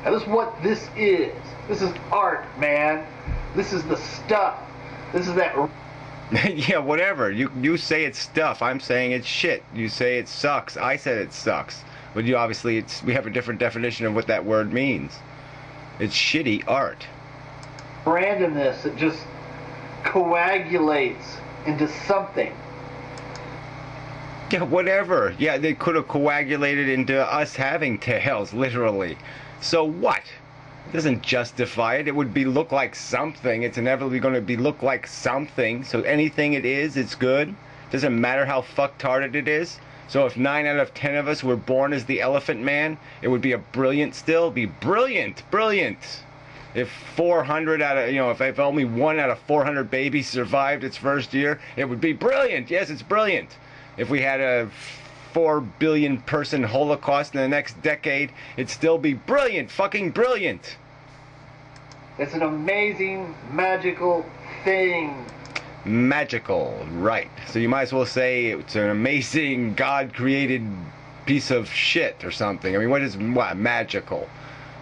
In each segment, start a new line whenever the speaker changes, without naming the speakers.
That is what this is. This is art, man. This is the stuff. This is that.
Yeah, whatever. You say it's stuff. I'm saying it's shit. You say it sucks. I said it sucks. But you obviously, we have a different definition of what that word means. It's shitty art.
Randomness that just coagulates into something.
Yeah, whatever. Yeah, they could have coagulated into us having tails, literally. So what? It doesn't justify it. It would look like something. It's inevitably going to look like something. So anything it is, it's good. Doesn't matter how fucktarded it is. So if 9 out of 10 of us were born as the Elephant Man, it would be a brilliant still. It'd be brilliant, brilliant. If 400 out of, if only 1 out of 400 babies survived its first year, it would be brilliant. Yes, it's brilliant. If we had a 4 billion person Holocaust in the next decade, it'd still be brilliant, fucking brilliant.
It's an amazing, magical thing.
Magical, right. So you might as well say it's an amazing, God-created piece of shit or something. I mean, what magical?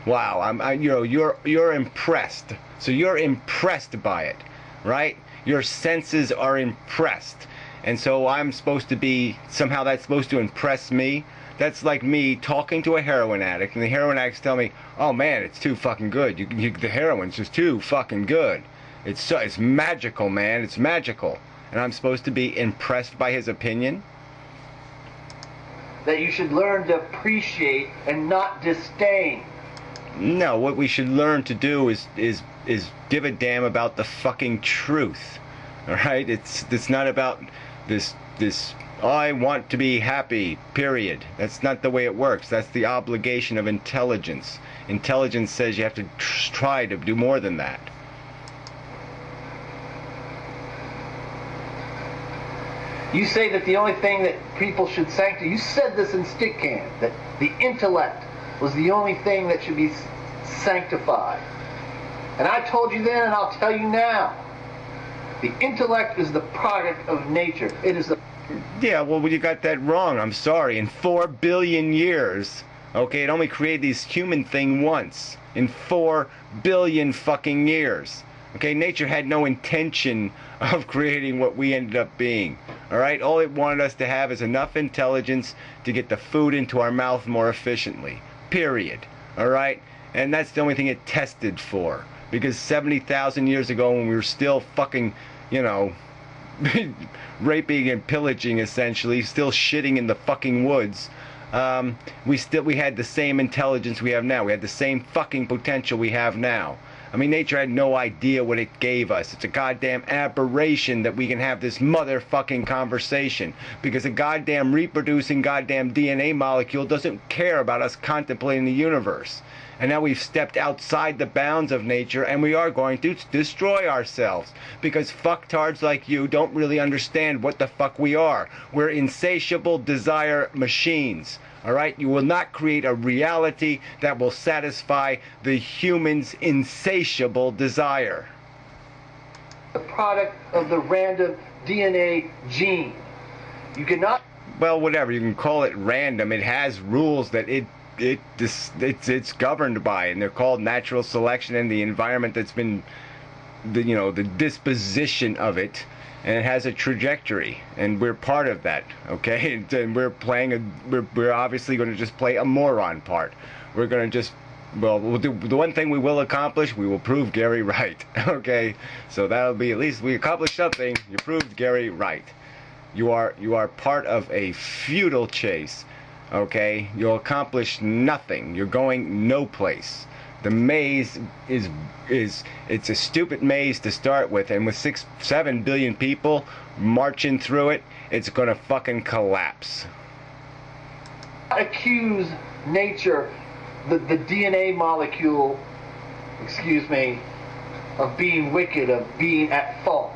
Wow, you're impressed. So you're impressed by it, right? Your senses are impressed. And so I'm supposed to be, somehow that's supposed to impress me. That's like me talking to a heroin addict, and the heroin addicts tell me, oh man, it's too fucking good. The heroin's just too fucking good. It's magical, man. It's magical. And I'm supposed to be impressed by his opinion?
That you should learn to appreciate and not disdain.
No, what we should learn to do is give a damn about the fucking truth. All right? It's not about this I want to be happy, period. That's not the way it works. That's the obligation of intelligence. Intelligence says you have to try to do more than that.
You say that the only thing that people should sanctify, you said this in Stick Can, that the intellect was the only thing that should be sanctified. And I told you then, and I'll tell you now, the intellect is the product of nature. It is the...
Yeah, well, you got that wrong. I'm sorry. In 4 billion years, okay, it only created this human thing once. In 4 billion fucking years. Okay, nature had no intention of creating what we ended up being. Alright, all it wanted us to have is enough intelligence to get the food into our mouth more efficiently. Period. Alright? And that's the only thing it tested for. Because 70,000 years ago, when we were still fucking, raping and pillaging, essentially, still shitting in the fucking woods, we had the same intelligence we have now. We had the same fucking potential we have now. I mean, nature had no idea what it gave us. It's a goddamn aberration that we can have this motherfucking conversation. Because a goddamn reproducing goddamn DNA molecule doesn't care about us contemplating the universe. And now we've stepped outside the bounds of nature, and we are going to destroy ourselves. Because fucktards like you don't really understand what the fuck we are. We're insatiable desire machines. Alright? You will not create a reality that will satisfy the human's insatiable desire.
The product of the random DNA gene. You cannot...
Well, whatever. You can call it random. It has rules that it's governed by, and they're called natural selection, and the environment that's been, the disposition of it. And it has a trajectory, and we're part of that, okay? And we're we're obviously going to just play a moron part. We're going to just, we'll do the one thing we will accomplish. We will prove Gary right, okay? So that'll be, at least we accomplished something. You proved Gary right. You are part of a futile chase, okay? You'll accomplish nothing. You're going no place. The maze it's a stupid maze to start with, and with 6-7 billion people marching through it, it's gonna fucking collapse.
Accuse nature, the DNA molecule, excuse me, of being wicked, of being at fault.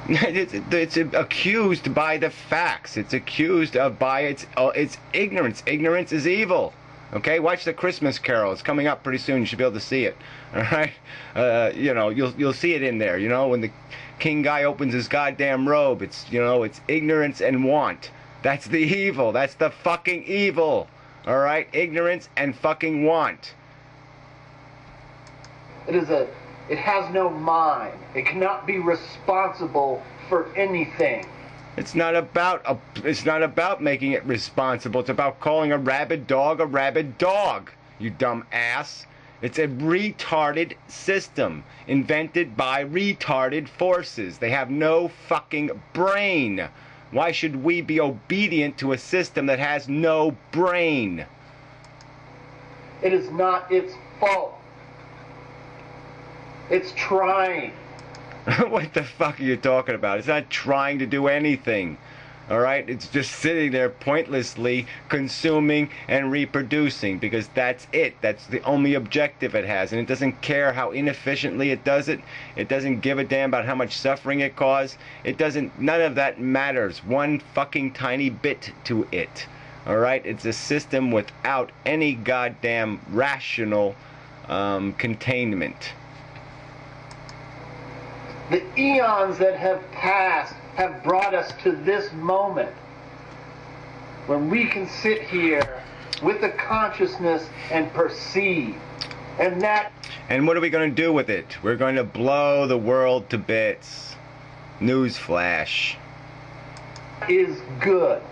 It's accused by the facts. It's accused by its ignorance. Ignorance is evil. Okay, watch the Christmas Carol. It's coming up pretty soon. You should be able to see it. All right, you'll see it in there. When the king guy opens his goddamn robe, it's it's ignorance and want. That's the evil. That's the fucking evil. All right, ignorance and fucking want.
It has no mind. It cannot be responsible for anything.
It's not about making it responsible. It's about calling a rabid dog, you dumb ass. It's a retarded system invented by retarded forces. They have no fucking brain. Why should we be obedient to a system that has no brain?
It is not its fault. It's trying.
What the fuck are you talking about? It's not trying to do anything. Alright? It's just sitting there pointlessly consuming and reproducing, because that's it. That's the only objective it has. And it doesn't care how inefficiently it does it. It doesn't give a damn about how much suffering it caused. None of that matters one fucking tiny bit to it. Alright? It's a system without any goddamn rational containment.
The eons that have passed have brought us to this moment when we can sit here with a consciousness and perceive. And
what are we going to do with it? We're going to blow the world to bits. Newsflash.
Is good.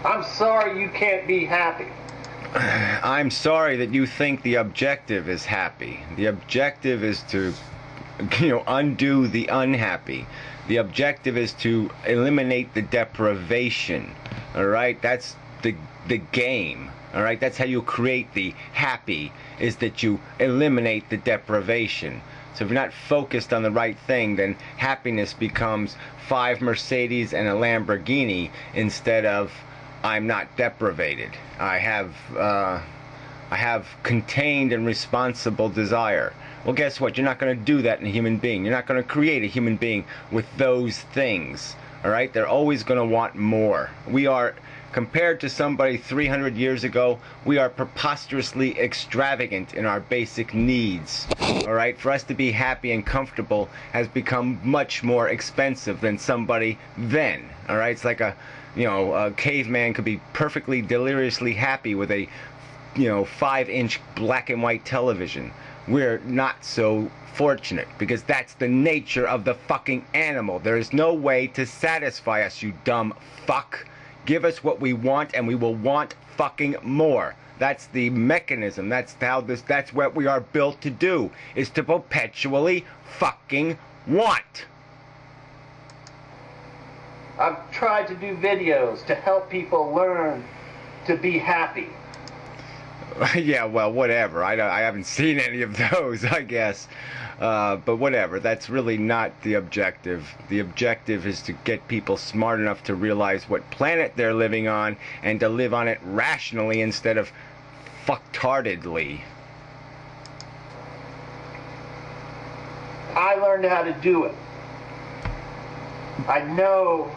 I'm sorry you can't be happy.
I'm sorry that you think the objective is happy. The objective is to undo the unhappy. The objective is to eliminate the deprivation. Alright? That's the game. Alright? That's how you create the happy, is that you eliminate the deprivation. So if you're not focused on the right thing, then happiness becomes 5 Mercedes and a Lamborghini instead of I'm not deprivated. I have contained and responsible desire. Well, guess what? You're not going to do that in a human being. You're not going to create a human being with those things. Alright? They're always going to want more. We are, compared to somebody 300 years ago, we are preposterously extravagant in our basic needs. Alright? For us to be happy and comfortable has become much more expensive than somebody then. Alright? It's like a caveman could be perfectly deliriously happy with a 5-inch black and white television. We're not so fortunate, because that's the nature of the fucking animal. There is no way to satisfy us, you dumb fuck. Give us what we want and we will want fucking more. That's the mechanism. That's what we are built to do, is to perpetually fucking want.
I've tried to do videos to help people learn to be happy.
Yeah, well, whatever. I haven't seen any of those, I guess. But whatever. That's really not the objective. The objective is to get people smart enough to realize what planet they're living on and to live on it rationally instead of fucktardedly.
I learned how to do it. I know.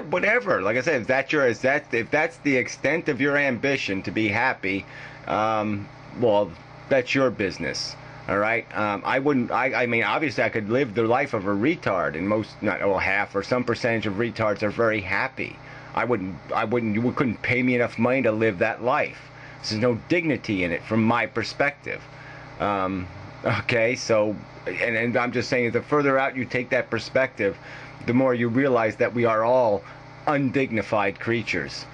Whatever. Like I said, if that's the extent of your ambition to be happy, well, that's your business. All right. I wouldn't. I mean, obviously, I could live the life of a retard, and half or some percentage of retards are very happy. I wouldn't. You couldn't pay me enough money to live that life. There's no dignity in it from my perspective. Okay. So, and I'm just saying, the further out you take that perspective, the more you realize that we are all undignified creatures.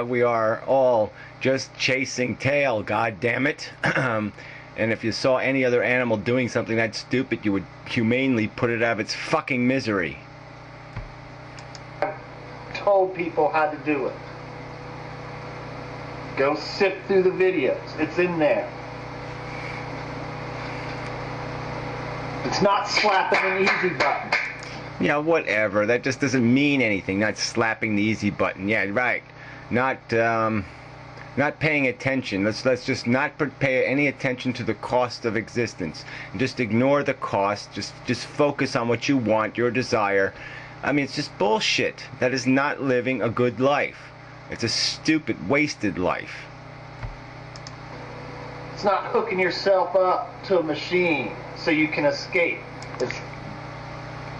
We are all just chasing tail, god damn it. And if you saw any other animal doing something that stupid, you would humanely put it out of its fucking misery.
I've told people how to do it. Go sift through the videos. It's in there. It's not slapping an easy button.
Yeah, whatever. That just doesn't mean anything. Not slapping the easy button. Yeah, right. Not paying attention. Let's just not pay any attention to the cost of existence. Just ignore the cost. Just focus on what you want, your desire. I mean, it's just bullshit. That is not living a good life. It's a stupid, wasted life.
It's not hooking yourself up to a machine so you can escape.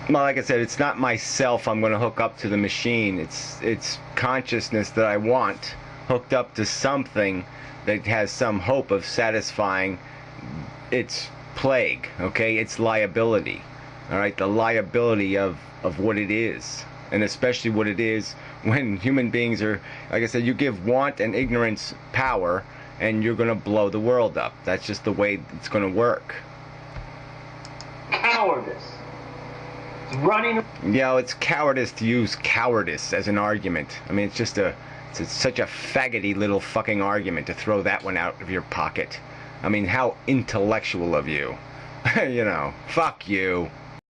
Well, like I said, it's not myself I'm going to hook up to the machine. It's consciousness that I want hooked up to something that has some hope of satisfying it's plague, okay? It's liability, all right? The liability of what it is, and especially what it is when human beings are, like I said, you give want and ignorance power, and you're going to blow the world up. That's just the way it's going to work.
Cowardice. It's running.
It's cowardice to use cowardice as an argument. I mean, it's such a faggoty little fucking argument to throw that one out of your pocket. I mean, how intellectual of you. Fuck you.